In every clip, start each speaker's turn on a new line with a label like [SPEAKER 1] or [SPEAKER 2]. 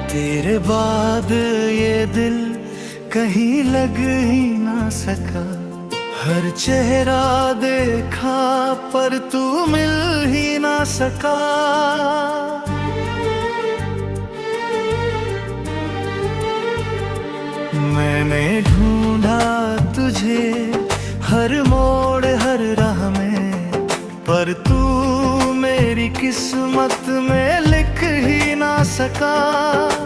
[SPEAKER 1] तेरे बाद ये दिल कहीं लग ही ना सका। हर चेहरा देखा पर तू मिल ही ना सका। मैंने ढूंढा तुझे हर मोड़ हर राह में, पर तू मेरी किस्मत में लिख ही ना सका।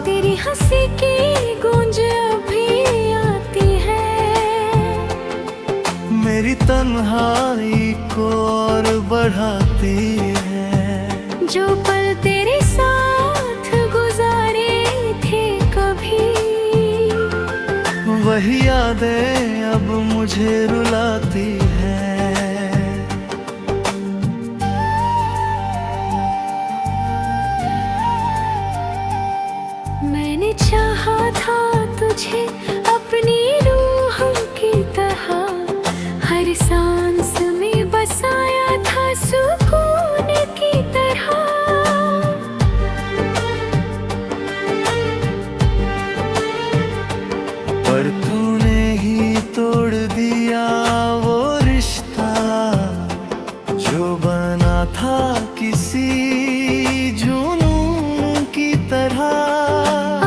[SPEAKER 2] तेरी हंसी की गूंज अभी आती है,
[SPEAKER 1] मेरी तन्हाई को और बढ़ाती है।
[SPEAKER 2] जो पल तेरे साथ गुजारे थे कभी,
[SPEAKER 1] वही यादें अब मुझे रुलाती है।
[SPEAKER 2] मैंने चाहा था तुझे अपनी रूह की तरह, हर सांस में बसाया था सुकून की तरह।
[SPEAKER 1] पर तूने ही तोड़ दिया वो रिश्ता जो बना था किसी जुनून की तरह।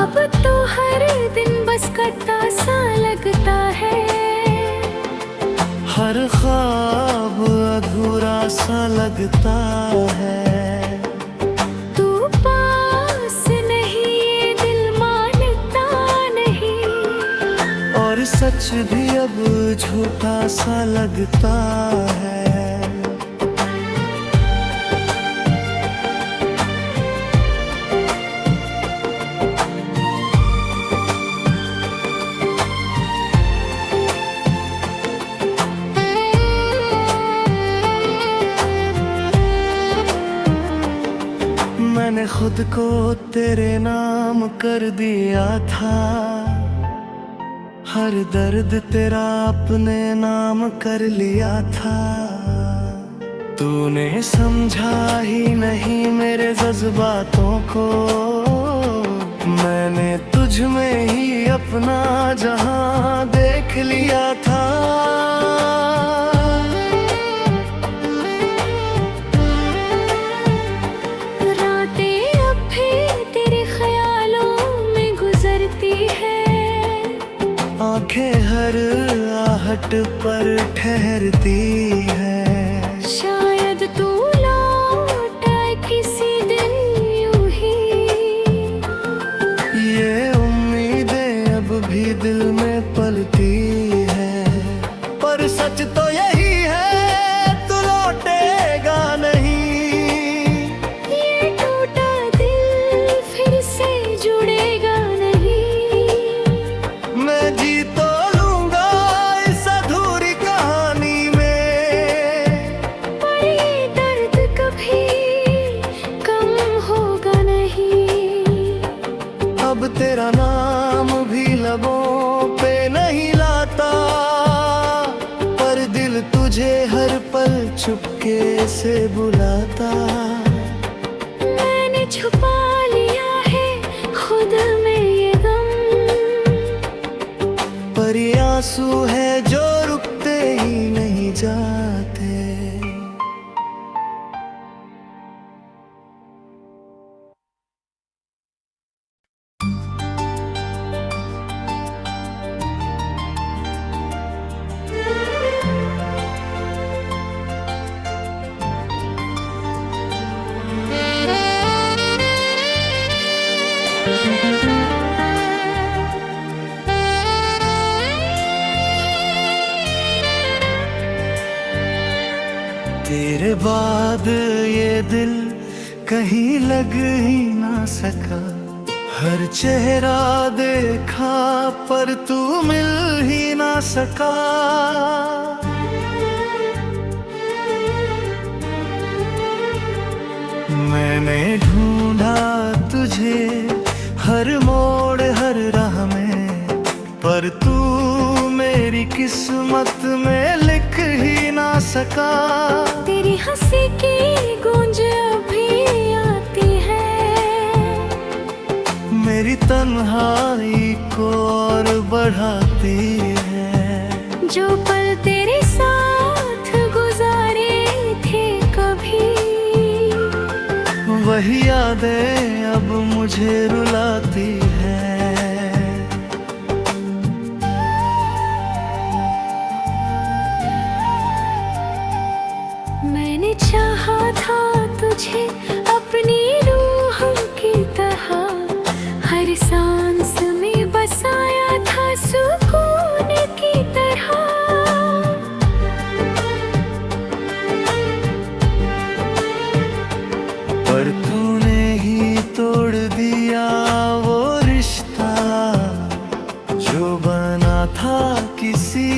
[SPEAKER 2] अब तो हर दिन बस कटता सा लगता है,
[SPEAKER 1] हर ख्वाब अधूरा सा लगता है।
[SPEAKER 2] तू पास नहीं ये दिल मानता नहीं,
[SPEAKER 1] और सच भी अब झूठा सा लगता है। मैंने खुद को तेरे नाम कर दिया था, हर दर्द तेरा अपने नाम कर लिया था। तूने समझा ही नहीं मेरे जज्बातों को, मैंने तुझ में ही अपना जहां देख लिया था। आंखें हर आहट पर ठहरती है,
[SPEAKER 2] शायद तू लौट आए किसी दिन यूं ही।
[SPEAKER 1] ये उम्मीदें अब भी दिल में पलती है, पर सच तो यही है तू लौटेगा नहीं।
[SPEAKER 2] ये टूटा दिल फिर से जुड़ेगा नहीं,
[SPEAKER 1] मैं जी तो लूंगा इस अधूरी कहानी में,
[SPEAKER 2] पर ये दर्द कभी कम होगा नहीं।
[SPEAKER 1] अब तेरा नाम भी लबों पे नहीं लाता, पर दिल तुझे हर पल चुपके से बुलाता।
[SPEAKER 2] मैंने छुपा लिया है खुद में ये गम,
[SPEAKER 1] पर ये आंसू है जो रुकते ही नहीं जाते। तेरे बाद ये दिल कहीं लग ही ना सका। हर चेहरा देखा पर तू मिल ही ना सका। मैंने ढूंढा तुझे हर मोड़ हर राह में, पर तू मेरी किस्मत में लिख सका।
[SPEAKER 2] तेरी हंसी की गूंज अभी आती है,
[SPEAKER 1] मेरी तन्हाई को और बढ़ाती है।
[SPEAKER 2] जो पल तेरे साथ गुजारे थे कभी,
[SPEAKER 1] वही यादें अब मुझे रुलाती है।
[SPEAKER 2] मैंने चाहा था तुझे अपनी रूह की तरह, हर सांस में बसाया था सुकून की तरह।
[SPEAKER 1] पर तूने ही तोड़ दिया वो रिश्ता जो बना था किसी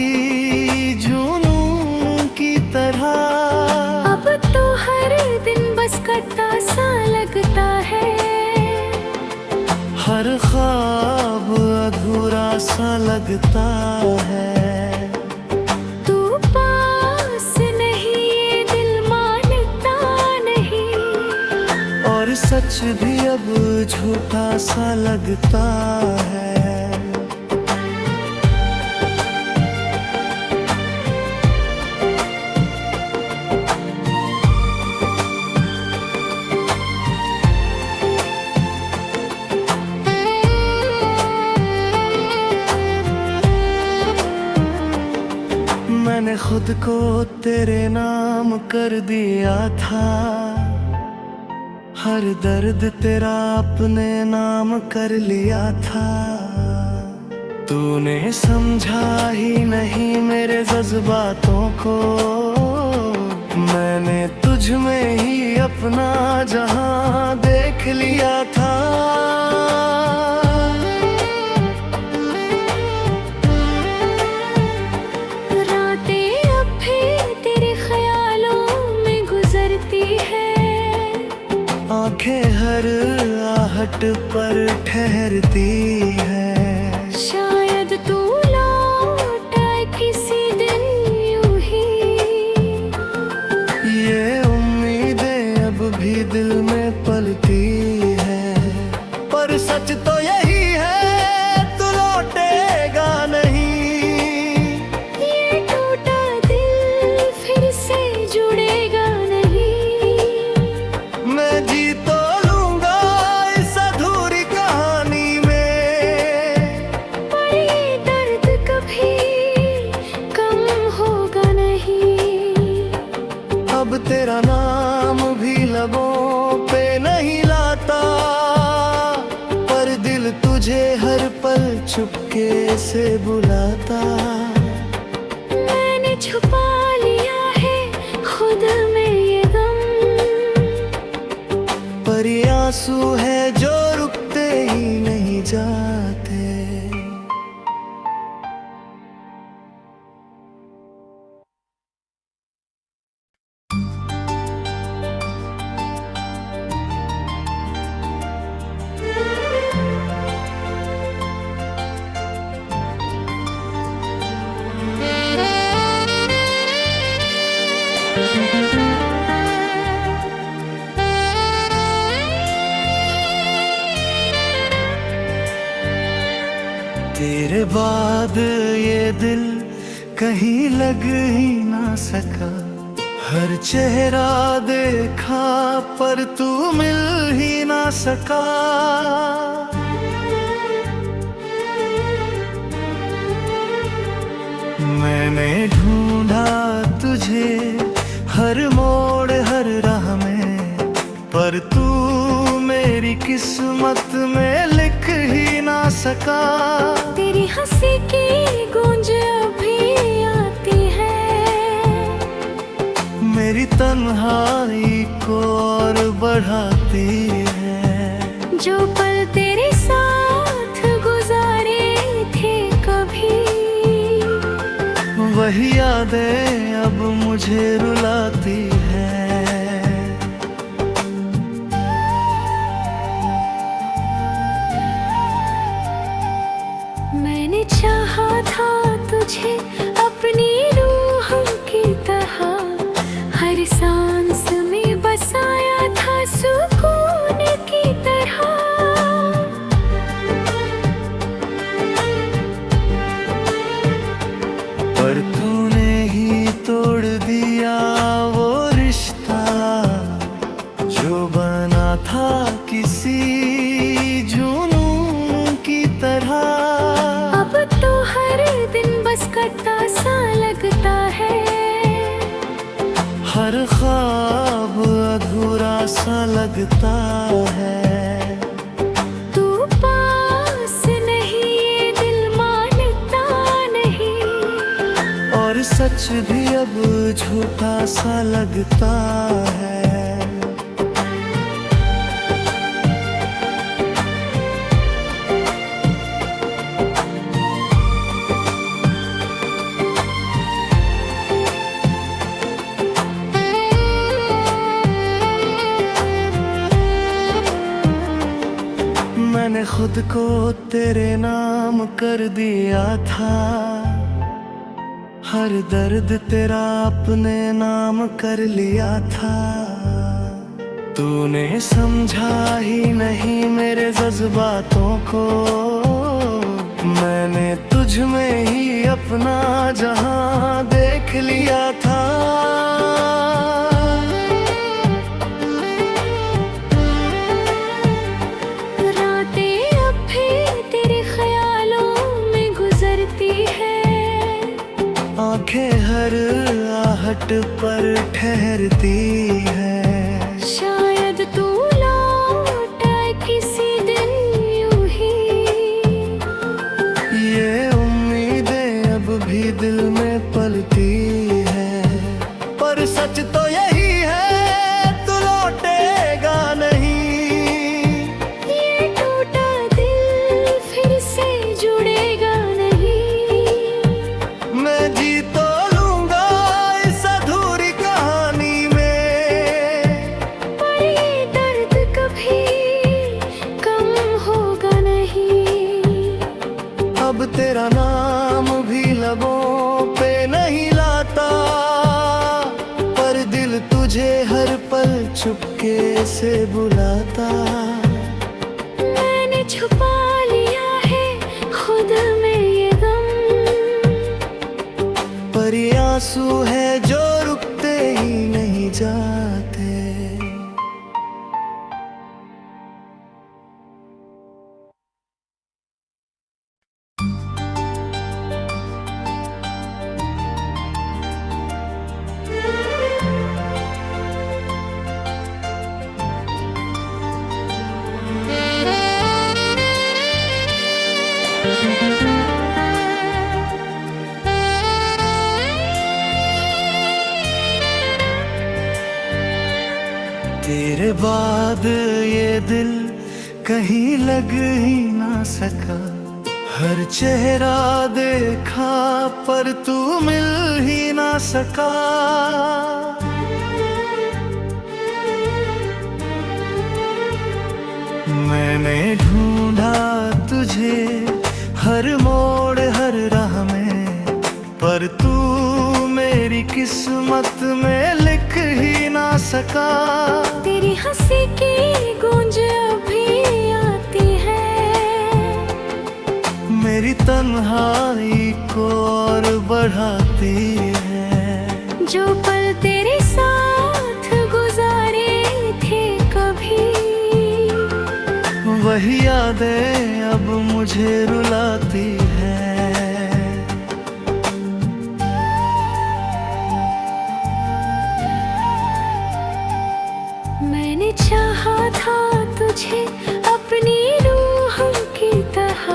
[SPEAKER 1] जुनून की तरह।
[SPEAKER 2] अब तो हर दिन बस कटता सा लगता है,
[SPEAKER 1] हर ख्वाब अधूरा सा लगता है।
[SPEAKER 2] तू पास नहीं ये दिल मानता नहीं,
[SPEAKER 1] और सच भी अब झूठा सा लगता है। मैंने खुद को तेरे नाम कर दिया था, हर दर्द तेरा अपने नाम कर लिया था। तूने समझा ही नहीं मेरे जज्बातों को, मैंने तुझ में ही अपना जहां देख लिया था। आंखें हर आहट पर ठहरती है,
[SPEAKER 2] शायद तू लौट आए किसी दिन यूं ही।
[SPEAKER 1] ये उम्मीदें अब भी दिल में पलती है, पर सच तो यही है तू लौटेगा नहीं।
[SPEAKER 2] ये टूटा दिल फिर से जुड़ेगा नहीं,
[SPEAKER 1] मैं जी तो लूंगा इस अधूरी कहानी में,
[SPEAKER 2] पर ये दर्द कभी कम होगा नहीं।
[SPEAKER 1] अब तेरा नाम भी लबों पे नहीं लाता, पर दिल तुझे हर पल चुपके से बुलाता।
[SPEAKER 2] मैंने छुपा लिया है खुद में ये गम,
[SPEAKER 1] पर ये आंसू है जो रुकते ही नहीं जाते। तेरे बाद ये दिल कहीं लग ही ना सका, हर चेहरा देखा पर तू मिल ही ना सका। मैंने ढूंढा तुझे हर मोड़ हर राह में, पर तू मेरी किस्मत में लिख ही ना सका।
[SPEAKER 2] तेरी हंसी की गूंज अभी आती है,
[SPEAKER 1] मेरी तन्हाई को और बढ़ाती है।
[SPEAKER 2] जो पल तेरे साथ गुजारे थे कभी,
[SPEAKER 1] वही यादें अब मुझे रुलाती है।
[SPEAKER 2] मैंने चाहा था तुझे अपनी रूह की तरह,
[SPEAKER 1] हर ख्वाब अधूरा सा लगता है।
[SPEAKER 2] तू पास नहीं ये दिल मानता नहीं,
[SPEAKER 1] और सच भी अब झूठा सा लगता है। मैंने खुद को तेरे नाम कर दिया था, हर दर्द तेरा अपने नाम कर लिया था। तूने समझा ही नहीं मेरे जज्बातों को, मैंने तुझ में ही अपना जहां देख लिया था। आंखें हर आहट पर ठहरती है,
[SPEAKER 2] शायद तू लौट आए किसी दिन यूं ही।
[SPEAKER 1] ये उम्मीदें अब भी दिल में पलती है, पर सच तो यही है तू लौटेगा नहीं।
[SPEAKER 2] ये टूटा दिल फिर से जुड़ेगा नहीं,
[SPEAKER 1] मैं जी तो लूंगा इस अधूरी कहानी में,
[SPEAKER 2] पर ये दर्द कभी कम होगा नहीं।
[SPEAKER 1] अब तेरा नाम भी लबों पे नहीं लाता, पर दिल तुझे हर पल चुपके से बुलाता।
[SPEAKER 2] मैंने छुपा लिया है खुद में ये गम,
[SPEAKER 1] पर ये आंसू है जो रुकते ही नहीं जाते। तेरे बाद ये दिल कहीं लग ही ना सका, हर चेहरा देखा पर तू मिल ही ना सका। मैंने ढूंढा तुझे हर मोड़ हर राह में, पर तू मेरी किस्मत में लिख ही ना सका।
[SPEAKER 2] तेरी हंसी की गूंज अभी आती है,
[SPEAKER 1] मेरी तन्हाई को और बढ़ाती है।
[SPEAKER 2] जो पल तेरे साथ गुजारे थे कभी,
[SPEAKER 1] वही यादें अब मुझे रुलाती है।
[SPEAKER 2] मैंने चाहा था तुझे अपनी रूह की तरह,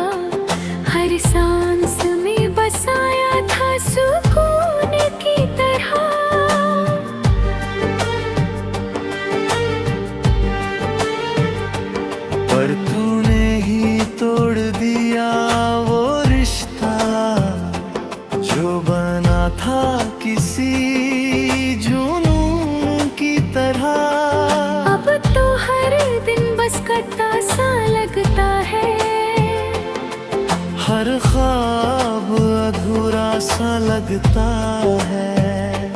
[SPEAKER 2] हर सांस में बसाया था सुकून की तरह।
[SPEAKER 1] पर तूने ही तोड़ दिया वो रिश्ता जो बना था किसी जुनून की तरह।
[SPEAKER 2] अब तो हर दिन बस कटा सा लगता है,
[SPEAKER 1] हर ख्वाब अधूरा सा लगता है।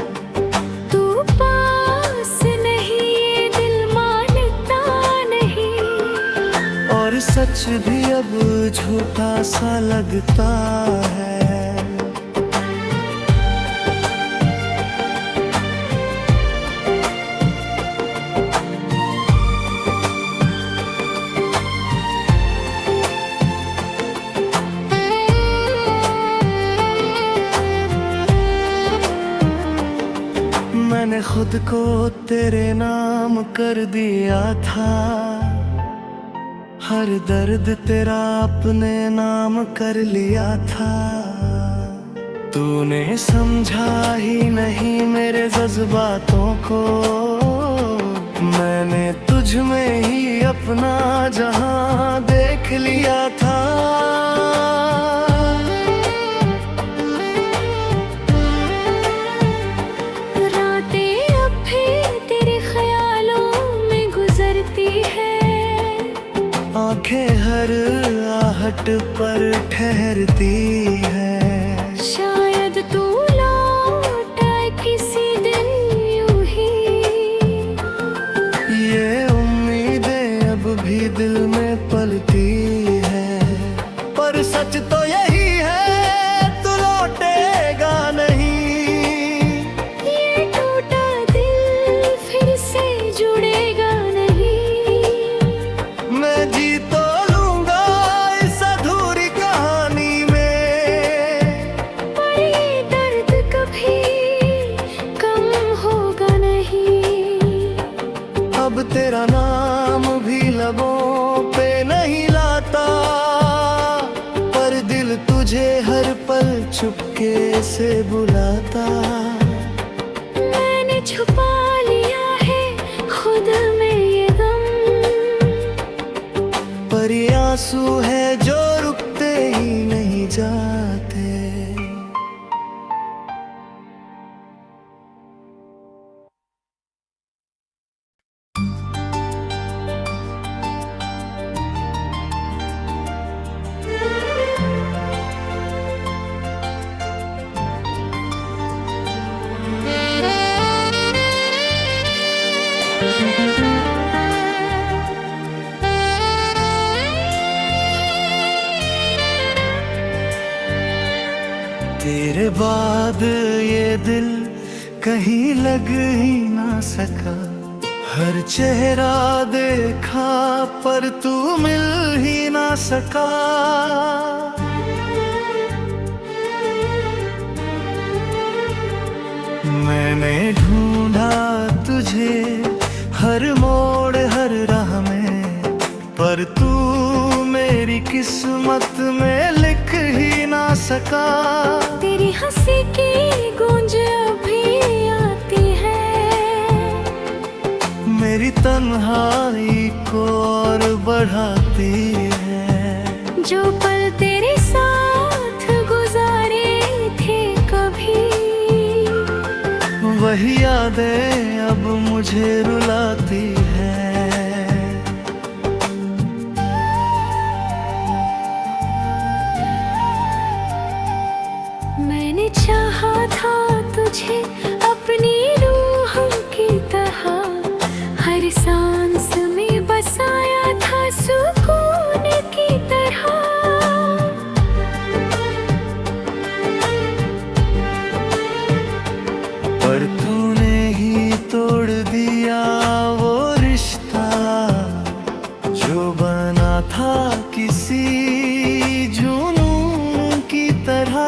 [SPEAKER 2] तू पास नहीं ये दिल मानता नहीं,
[SPEAKER 1] और सच भी अब झूठा सा लगता है। मैंने खुद को तेरे नाम कर दिया था, हर दर्द तेरा अपने नाम कर लिया था। तूने समझा ही नहीं मेरे जज्बातों को, मैंने तुझ में ही अपना जहां देख लिया था। आंखें हर आहट पर ठहरती है,
[SPEAKER 2] शायद तू लौट आए किसी दिन यूं ही।
[SPEAKER 1] ये उम्मीदें अब भी दिल में पलती है, पर सच तो यही है तू लौटेगा नहीं।
[SPEAKER 2] ये टूटा दिल फिर से जुड़ेगा नहीं।
[SPEAKER 1] मैं जी तो लूंगा इस अधूरी कहानी में,
[SPEAKER 2] पर ये दर्द कभी कम होगा नहीं।
[SPEAKER 1] अब तेरा नाम भी लबों पे नहीं लाता, पर दिल तुझे हर पल चुपके से बुलाता।
[SPEAKER 2] मैंने छुपा लिया है खुद में ये गम,
[SPEAKER 1] पर ये आंसू है जो रुकते ही नहीं जाते। तेरे बाद ये दिल कहीं लग ही ना सका, हर चेहरा देखा पर तू मिल ही ना सका। मैंने ढूंढा तुझे हर मोड़ हर राह में, पर तू मेरी किस्मत में लिख ही ना सका।
[SPEAKER 2] तेरी हंसी की गूंज अभी आती है,
[SPEAKER 1] मेरी तन्हाई को और बढ़ाती है।
[SPEAKER 2] जो पल तेरे साथ गुजारे थे कभी,
[SPEAKER 1] वही यादें अब मुझे रुलाती है।
[SPEAKER 2] मैंने चाहा था तुझे अपनी रूह की तरह, हर सांस में बसाया था सुकून की तरह।
[SPEAKER 1] पर तूने ही तोड़ दिया वो रिश्ता जो बना था किसी जुनून की तरह।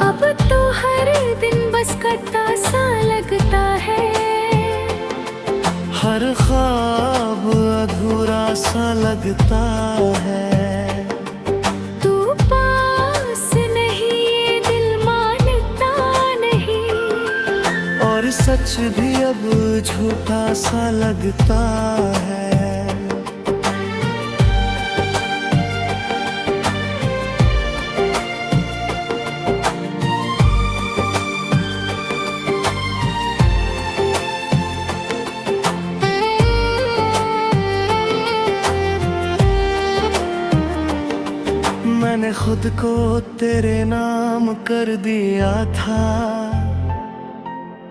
[SPEAKER 2] अब तो हर दिन बस कटता सा लगता है,
[SPEAKER 1] हर ख्वाब अधूरा सा लगता है।
[SPEAKER 2] तू पास नहीं ये दिल मानता नहीं,
[SPEAKER 1] और सच भी अब झूठा सा लगता है। मैंने खुद को तेरे नाम कर दिया था,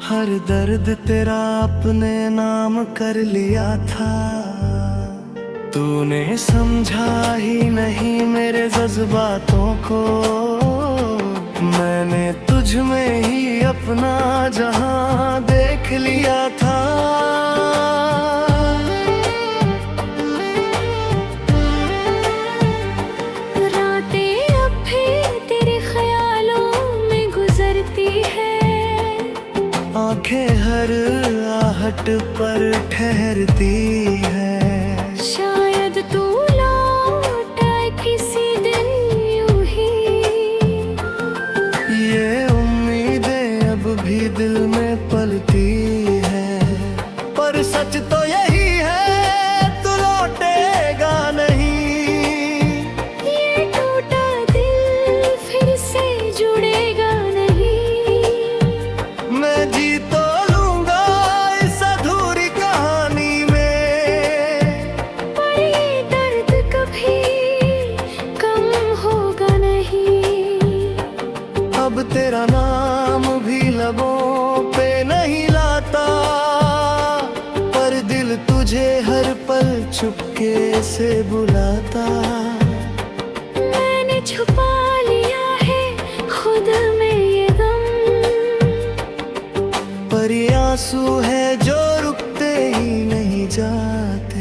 [SPEAKER 1] हर दर्द तेरा अपने नाम कर लिया था। तूने समझा ही नहीं मेरे जज्बातों को, मैंने तुझ में ही अपना जहां देख लिया था। आंखें हर आहट पर ठहरती है।
[SPEAKER 2] शायद तू लौट आए किसी दिन यूं ही।
[SPEAKER 1] ये उम्मीदें अब भी दिल में पलती है, पर सच तो यही है तू लौटेगा नहीं।
[SPEAKER 2] ये टूटा दिल फिर से जुड़ेगा नहीं।
[SPEAKER 1] मैं जी तो लूंगा इस अधूरी कहानी में,
[SPEAKER 2] पर ये दर्द कभी कम होगा नहीं।
[SPEAKER 1] अब तेरा नाम भी लबों पे नहीं लाता, पर दिल तुझे हर पल चुपके से बुलाता।
[SPEAKER 2] मैंने छुपा लिया है खुद में ये गम,
[SPEAKER 1] पर ये आंसू है जो रुकते ही नहीं जाते।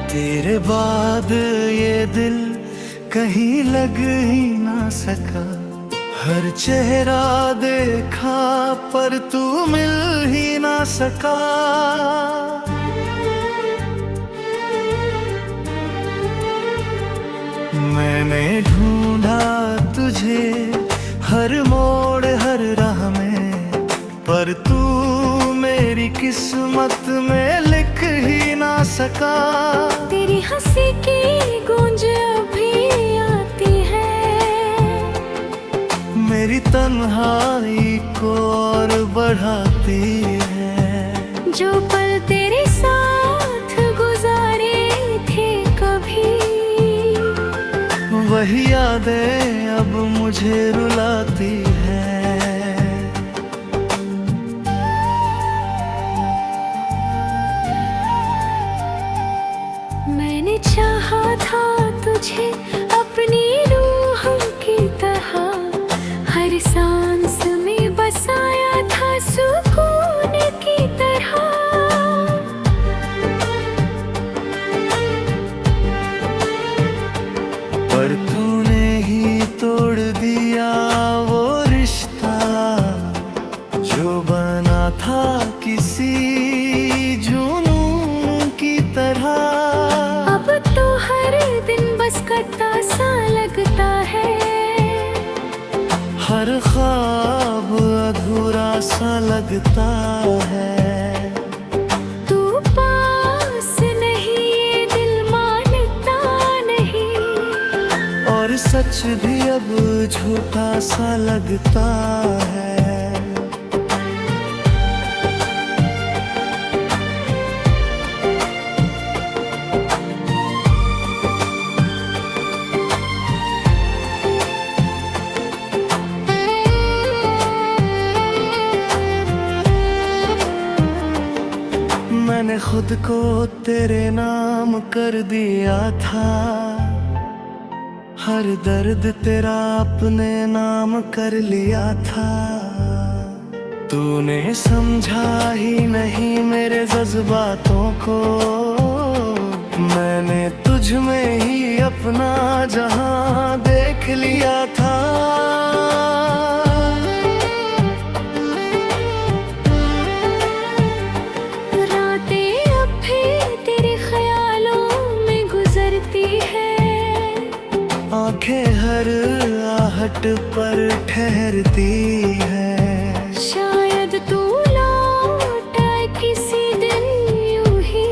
[SPEAKER 1] तेरे बाद ये दिल कहीं लग ही ना सका। हर चेहरा देखा पर तू मिल ही ना सका। मैंने ढूंढा तुझे हर मोड़ हर राह में, पर तू मेरी किस्मत में लिख ही ना सका।
[SPEAKER 2] तेरी हंसी की गूंज अभी आती है,
[SPEAKER 1] मेरी तन्हाई को और बढ़ाती है।
[SPEAKER 2] जो पल तेरे साथ गुजारे थे कभी,
[SPEAKER 1] वही यादें अब मुझे रुलाती है।
[SPEAKER 2] मैंने चाहा था तुझे अपनी रूह की तरह, हर सांस में बसाया था सुकून की तरह।
[SPEAKER 1] पर तूने ही तोड़ दिया वो रिश्ता जो बना था किसी जुनून की तरह।
[SPEAKER 2] अब तो हर दिन बस कटता सा लगता है,
[SPEAKER 1] हर ख्वाब अधूरा सा लगता है।
[SPEAKER 2] तू पास नहीं ये दिल मानता नहीं,
[SPEAKER 1] और सच भी अब झूठा सा लगता है। मैंने खुद को तेरे नाम कर दिया था, हर दर्द तेरा अपने नाम कर लिया था। तूने समझा ही नहीं मेरे जज्बातों को, मैंने तुझ में ही अपना जहां देख लिया था।
[SPEAKER 2] रातें अब भी तेरे ख्यालों में गुजरती है,
[SPEAKER 1] आंखें हर आहट पर ठहरती है।
[SPEAKER 2] शायद तू लौट आए किसी दिन यूं ही।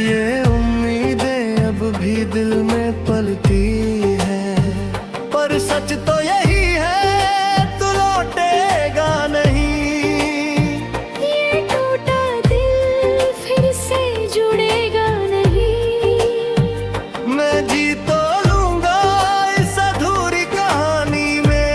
[SPEAKER 1] ये उम्मीदें अब भी दिल में पलती है, पर सच तो यही है तू लौटेगा नहीं।
[SPEAKER 2] ये टूटा दिल फिर से जुड़ेगा नहीं।
[SPEAKER 1] मैं जी तो लूंगा इस अधूरी कहानी में,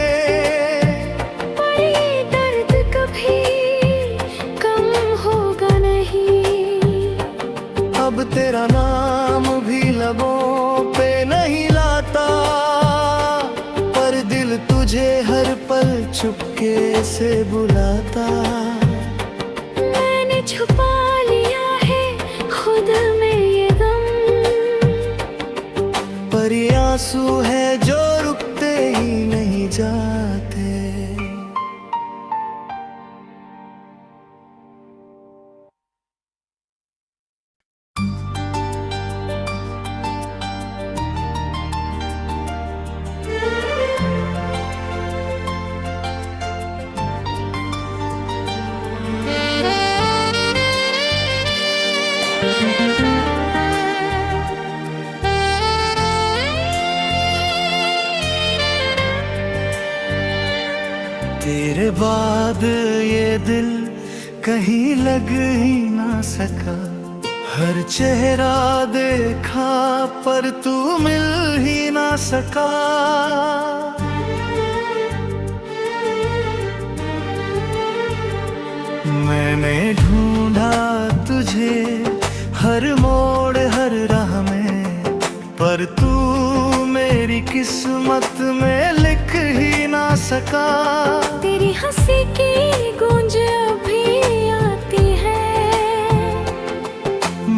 [SPEAKER 1] तेरा नाम भी लबों पे नहीं लाता, पर दिल तुझे हर पल चुपके से बुलाता।
[SPEAKER 2] मैंने छुपा लिया है खुद में ये गम,
[SPEAKER 1] पर ये आंसू है जो रुकते ही नहीं जाते। तेरे बाद ये दिल कहीं लग ही ना सका, हर चेहरा देखा पर तू मिल ही ना सका। मैंने ढूंढा तुझे हर मोड़ हर राह में, पर तू मेरी किस्मत में लिख ही ना सका।
[SPEAKER 2] तेरी हंसी की गूंज अभी आती है,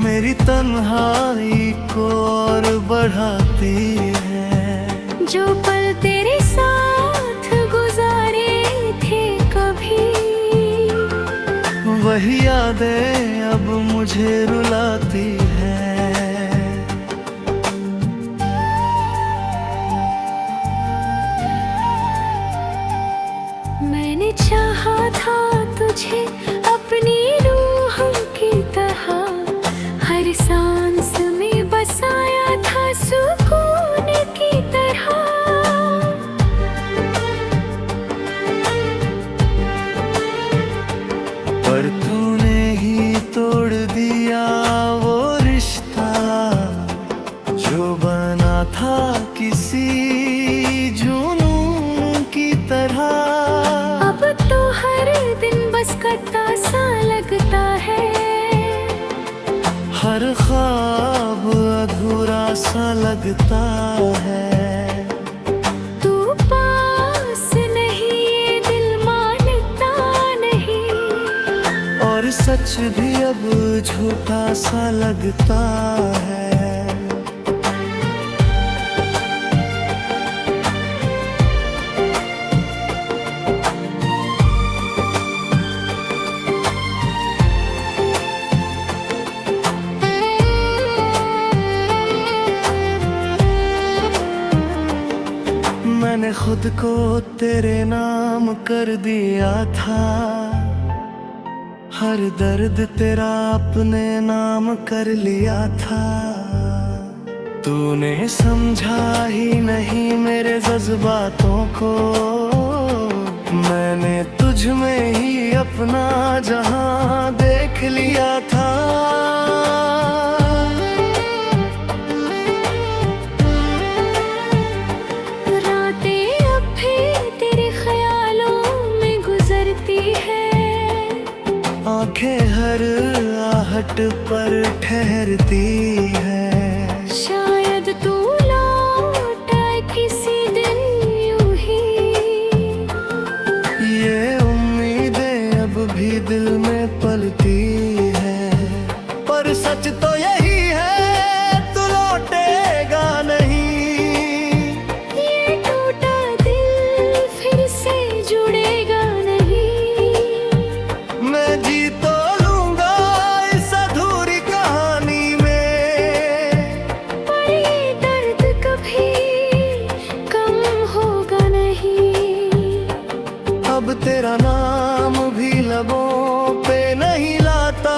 [SPEAKER 1] मेरी तन्हाई को और बढ़ाती है।
[SPEAKER 2] जो पल तेरे साथ गुजारे थे कभी,
[SPEAKER 1] वही यादें अब मुझे रुलाती है।
[SPEAKER 2] मैंने चाहा था तुझे अपनी रूह की तरह, हर सांस में बसाया था सुकून की तरह।
[SPEAKER 1] पर तूने ही तोड़ दिया वो रिश्ता जो बना था किसी जुनून की तरह।
[SPEAKER 2] अब तो हर दिन बस कटता सा लगता है,
[SPEAKER 1] हर ख्वाब अधूरा सा लगता है।
[SPEAKER 2] तू पास नहीं ये दिल मानता नहीं,
[SPEAKER 1] और सच भी अब झूठा सा लगता है। मैंने खुद को तेरे नाम कर दिया था, हर दर्द तेरा अपने नाम कर लिया था। तूने समझा ही नहीं मेरे जज्बातों को, मैंने तुझ में ही अपना जहां देख लिया था। आंखें हर आहट पर ठहरती है,
[SPEAKER 2] शायद तू लौट आए किसी दिन यूं ही।
[SPEAKER 1] ये उम्मीदें अब भी दिल में पलती है, पर सच तो यही है तू लौटेगा नहीं।
[SPEAKER 2] ये टूटा दिल फिर से जुड़ेगा नहीं,
[SPEAKER 1] मैं जी तो लूंगा इस अधूरी कहानी में,
[SPEAKER 2] पर ये दर्द कभी कम होगा नहीं।
[SPEAKER 1] अब तेरा नाम भी लबों पे नहीं लाता,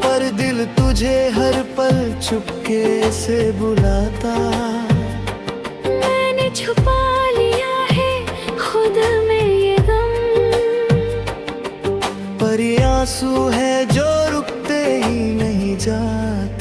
[SPEAKER 1] पर दिल तुझे हर पल चुपके से बुलाता।
[SPEAKER 2] मैंने छुपा लिया है खुद में ये गम,
[SPEAKER 1] पर ये आंसू है जो रुकते ही नहीं जाते।